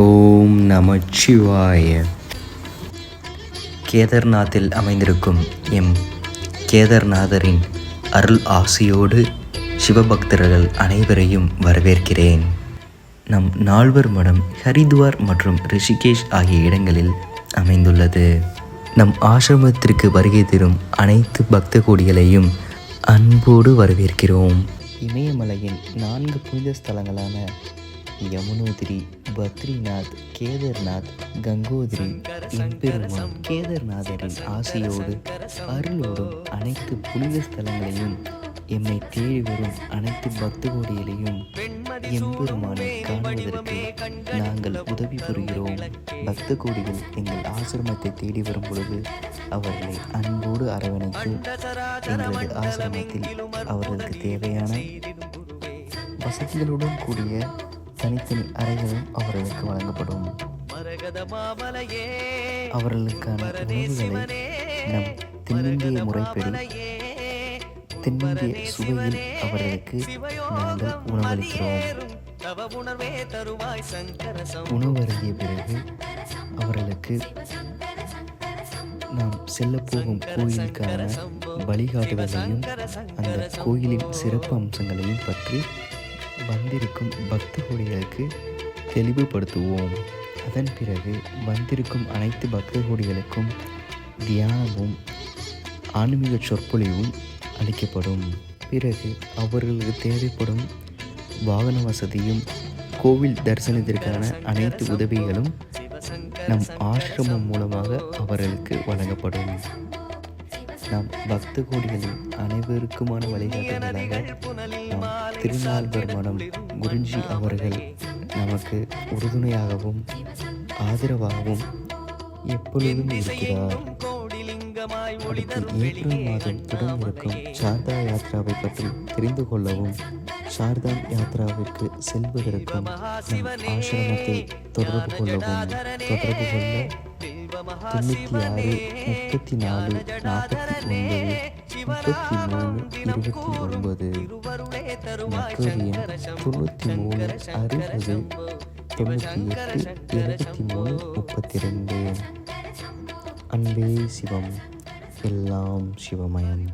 ஓம் நமச்சிவாய. கேதார்நாத்தில் அமைந்திருக்கும் எம் கேதார்நாதரின் அருள் ஆசியோடு சிவபக்தர்கள் அனைவரையும் வரவேற்கிறேன். நம் நால்வர் மடம் ஹரித்வார் மற்றும் ரிஷிகேஷ் ஆகிய இடங்களில் அமைந்துள்ளது. நம் ஆசிரமத்திற்கு வருகை தரும் அனைத்து பக்த கோடிகளையும் அன்போடு வரவேற்கிறோம். இமயமலையின் 4 புனித ஸ்தலங்களான யமுனோத்ரி, பத்ரிநாத், கேதார்நாத், கங்கோத்ரி எம்பெருமான் கேதார்நாதரின் ஆசையோடு அருளோடும் அனைத்து புனித ஸ்தலங்களையும் எம்மை தேடி வரும் அனைத்து பக்த கோடிகளையும் எம்பெருமானை காணுவதற்கு நாங்கள் உதவி புரிகிறோம். பக்த கோடிகள் எங்கள் ஆசிரமத்தை தேடி வரும் பொழுது அவர்களை அன்போடு அரவணைத்து எங்களது ஆசிரமத்தில் அவர்களுக்கு தேவையான வசதிகளுடன் கூடிய தனித்தனி அறைகளும் அவர்களுக்கு வழங்கப்படும். அவர்களுக்கான உணவுகளை நம் தென்னிந்திய முறைப்படி தென்னிந்திய சுவையில் அவர்களுக்கு நாங்கள் உணவளிக்கிறோம். உணவருந்திய பிறகு அவர்களுக்கு நாம் செல்லப்போகும் கோயிலுக்கான வழிகாட்டுதலையும் அந்த கோயிலின் சிறப்பு அம்சங்களையும் பற்றி வந்திருக்கும் பக்த கோடிகளுக்கு தெளிவுபடுத்துவோம். அதன் பிறகு வந்திருக்கும் அனைத்து பக்த கோடிகளுக்கும் தியானமும் ஆன்மீக சொற்பொழிவும் அளிக்கப்படும். பிறகு அவர்களுக்கு தேவைப்படும் வாகன வசதியும் கோவில் தரிசனத்திற்கான அனைத்து உதவிகளும் நம் ஆசிரமம் மூலமாக அவர்களுக்கு வழங்கப்படும். நம் பக்த கோடிகளின் அனைவருக்குமான வழிகாட்டுதலாக நம் திருநால்வர் மடம் குருஜி அவர்கள் நமக்கு உறுதுணையாகவும் ஆதரவாகவும் எப்பொழுதும் இருக்கிறார். அடுத்து ஏப்ரல் மாதம் தொடங்கியிருக்கும் சார்தா யாத்ராவை பற்றி தெரிந்து கொள்ளவும் சார்தா யாத்ராவிற்கு செல்வதற்கும் நம் ஆசிரமத்தை தொடர்பு கொள்ள 96 34 49 33 29 மற்றொரு எண் 93 60 98 73 32. அன்பே சிவம், எல்லாம் சிவமயம்.